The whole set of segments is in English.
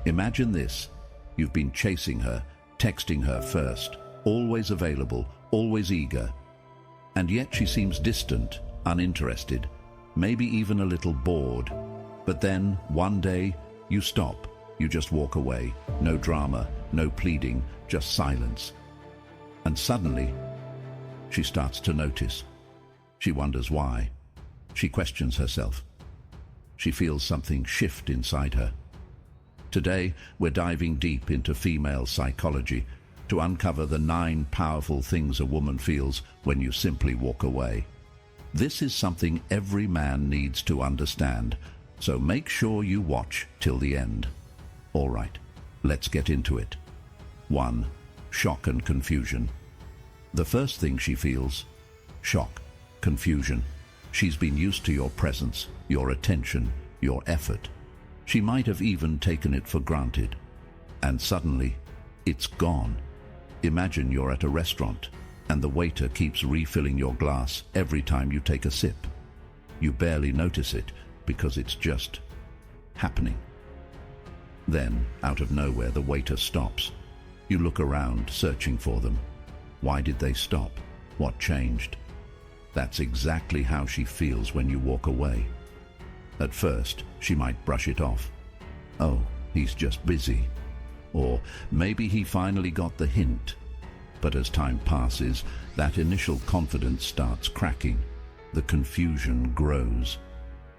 Imagine this. You've been chasing her, texting her first, always available, always eager. And yet she seems distant, uninterested, maybe even a little bored. But then, one day, you stop. You just walk away. No drama, no pleading, just silence. And suddenly, she starts to notice. She wonders why. She questions herself. She feels something shift inside her. Today, we're diving deep into female psychology to uncover the 9 powerful things a woman feels when you simply walk away. This is something every man needs to understand, so make sure you watch till the end. All right, let's get into it. 1. Shock and confusion. The first thing she feels: shock, confusion. She's been used to your presence, your attention, your effort. She might have even taken it for granted. And suddenly, it's gone. Imagine you're at a restaurant, and the waiter keeps refilling your glass every time you take a sip. You barely notice it because it's just happening. Then, out of nowhere, the waiter stops. You look around, searching for them. Why did they stop? What changed? That's exactly how she feels when you walk away. At first, she might brush it off. Oh, he's just busy. Or maybe he finally got the hint. But as time passes, that initial confidence starts cracking. The confusion grows.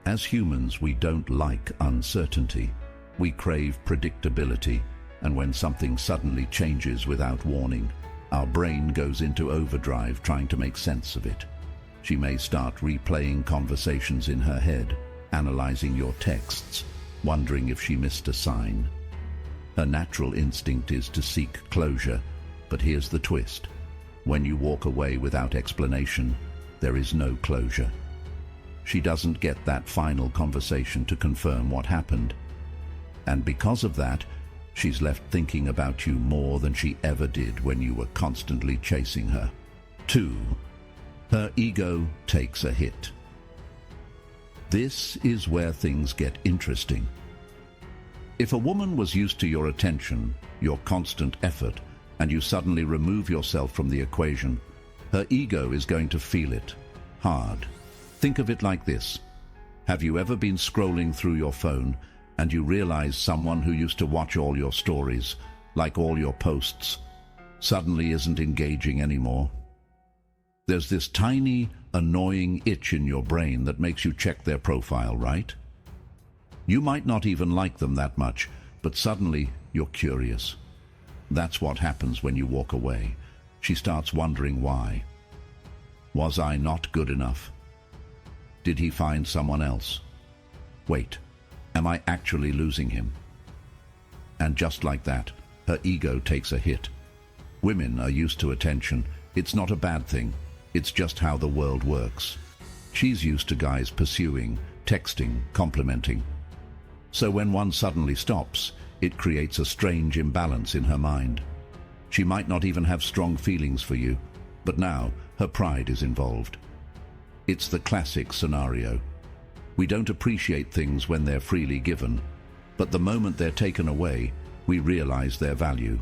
As humans, we don't like uncertainty. We crave predictability, and when something suddenly changes without warning, our brain goes into overdrive trying to make sense of it. She may start replaying conversations in her head, analyzing your texts, wondering if she missed a sign. Her natural instinct is to seek closure, but here's the twist. When you walk away without explanation, there is no closure. She doesn't get that final conversation to confirm what happened. And because of that, she's left thinking about you more than she ever did when you were constantly chasing her. 2. Her ego takes a hit. This is where things get interesting. If a woman was used to your attention, your constant effort, and you suddenly remove yourself from the equation, her ego is going to feel it hard. Think of it like this. Have you ever been scrolling through your phone and you realize someone who used to watch all your stories, like all your posts, suddenly isn't engaging anymore? There's this tiny, annoying itch in your brain that makes you check their profile, right? You might not even like them that much, but suddenly you're curious. That's what happens when you walk away. She starts wondering why. Was I not good enough? Did he find someone else? Wait, am I actually losing him? And just like that, her ego takes a hit. Women are used to attention. It's not a bad thing. It's just how the world works. She's used to guys pursuing, texting, complimenting. So when one suddenly stops, it creates a strange imbalance in her mind. She might not even have strong feelings for you, but now her pride is involved. It's the classic scenario. We don't appreciate things when they're freely given, but the moment they're taken away, we realize their value.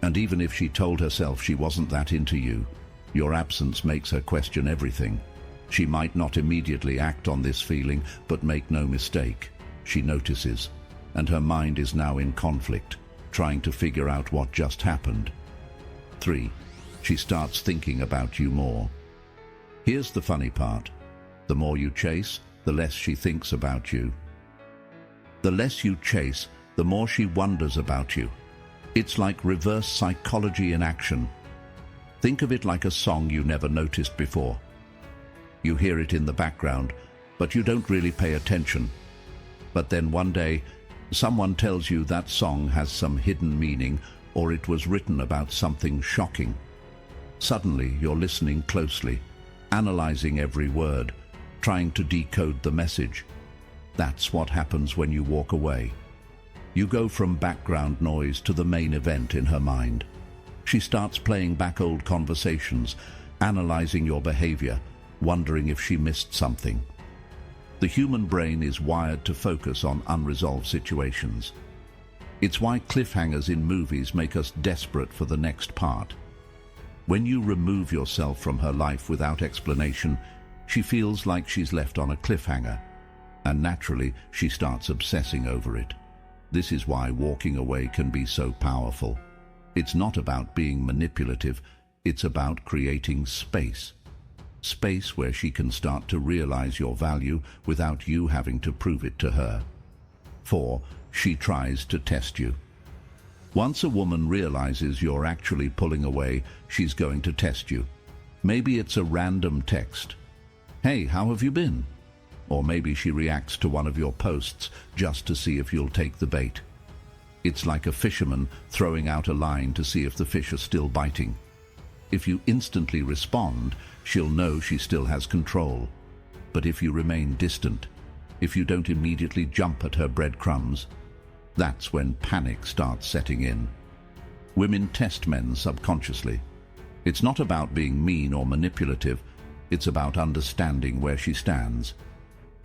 And even if she told herself she wasn't that into you, your absence makes her question everything. She might not immediately act on this feeling, but make no mistake, she notices, and her mind is now in conflict, trying to figure out what just happened. 3. She starts thinking about you more. Here's the funny part. The more you chase, the less she thinks about you. The less you chase, the more she wonders about you. It's like reverse psychology in action. Think of it like a song you never noticed before. You hear it in the background, but you don't really pay attention. But then one day, someone tells you that song has some hidden meaning, or it was written about something shocking. Suddenly, you're listening closely, analyzing every word, trying to decode the message. That's what happens when you walk away. You go from background noise to the main event in her mind. She starts playing back old conversations, analyzing your behavior, wondering if she missed something. The human brain is wired to focus on unresolved situations. It's why cliffhangers in movies make us desperate for the next part. When you remove yourself from her life without explanation, she feels like she's left on a cliffhanger, and naturally she starts obsessing over it. This is why walking away can be so powerful. It's not about being manipulative, it's about creating space. Space where she can start to realize your value without you having to prove it to her. 4. She tries to test you. Once a woman realizes you're actually pulling away, she's going to test you. Maybe it's a random text. "Hey, how have you been?" Or maybe she reacts to one of your posts just to see if you'll take the bait. It's like a fisherman throwing out a line to see if the fish are still biting. If you instantly respond, she'll know she still has control. But if you remain distant, if you don't immediately jump at her breadcrumbs, that's when panic starts setting in. Women test men subconsciously. It's not about being mean or manipulative, it's about understanding where she stands.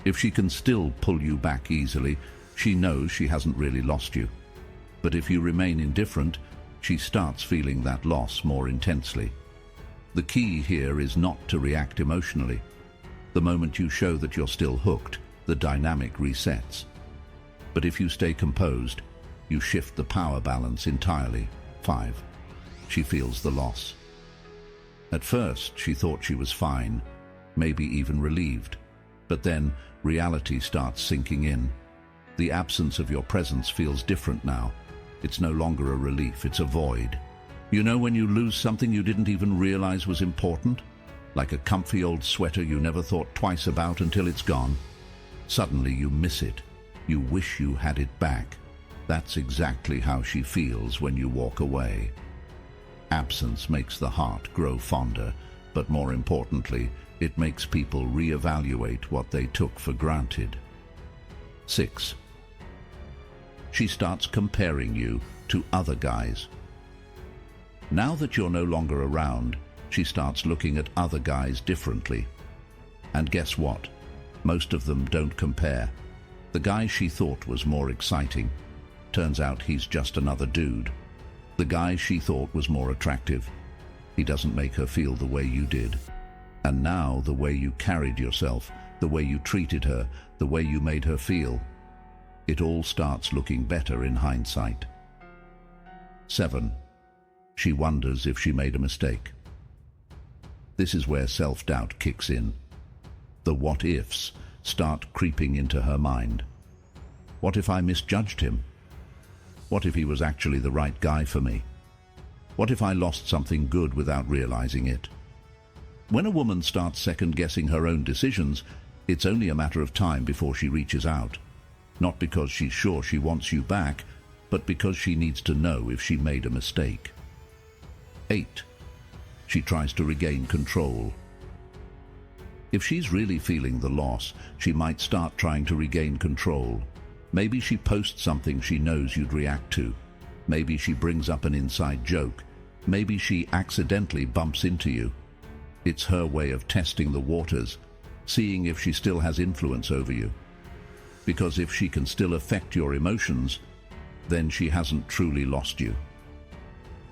If she can still pull you back easily, she knows she hasn't really lost you. But if you remain indifferent, she starts feeling that loss more intensely. The key here is not to react emotionally. The moment you show that you're still hooked, the dynamic resets. But if you stay composed, you shift the power balance entirely. 5. She feels the loss. At first, she thought she was fine, maybe even relieved. But then, reality starts sinking in. The absence of your presence feels different now. It's no longer a relief, it's a void. You know when you lose something you didn't even realize was important? Like a comfy old sweater you never thought twice about until it's gone. Suddenly you miss it. You wish you had it back. That's exactly how she feels when you walk away. Absence makes the heart grow fonder, but more importantly, it makes people reevaluate what they took for granted. 6. She starts comparing you to other guys. Now that you're no longer around, she starts looking at other guys differently. And guess what? Most of them don't compare. The guy she thought was more exciting, turns out he's just another dude. The guy she thought was more attractive, he doesn't make her feel the way you did. And now the way you carried yourself, the way you treated her, the way you made her feel, it all starts looking better in hindsight. 7. She wonders if she made a mistake. This is where self-doubt kicks in. The what-ifs start creeping into her mind. What if I misjudged him? What if he was actually the right guy for me? What if I lost something good without realizing it? When a woman starts second-guessing her own decisions, it's only a matter of time before she reaches out. Not because she's sure she wants you back, but because she needs to know if she made a mistake. 8. She tries to regain control. If she's really feeling the loss, she might start trying to regain control. Maybe she posts something she knows you'd react to. Maybe she brings up an inside joke. Maybe she accidentally bumps into you. It's her way of testing the waters, seeing if she still has influence over you. Because if she can still affect your emotions, then she hasn't truly lost you.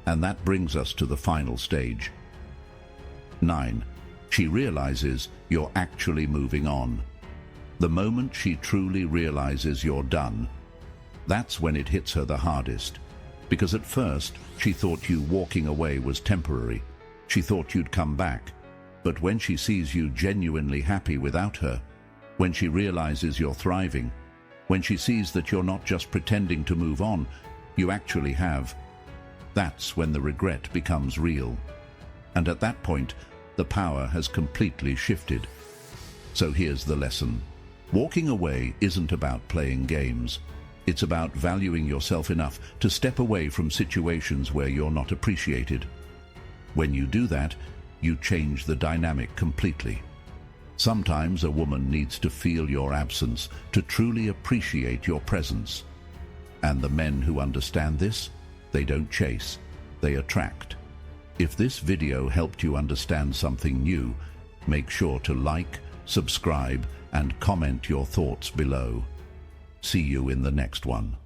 And that brings us to the final stage. 9. She realizes you're actually moving on. The moment she truly realizes you're done, that's when it hits her the hardest. Because at first, she thought you walking away was temporary. She thought you'd come back. But when she sees you genuinely happy without her, when she realizes you're thriving, when she sees that you're not just pretending to move on, you actually have, that's when the regret becomes real. And at that point, the power has completely shifted. So here's the lesson. Walking away isn't about playing games. It's about valuing yourself enough to step away from situations where you're not appreciated. When you do that, you change the dynamic completely. Sometimes a woman needs to feel your absence to truly appreciate your presence. And the men who understand this, they don't chase, they attract. If this video helped you understand something new, make sure to like, subscribe, and comment your thoughts below. See you in the next one.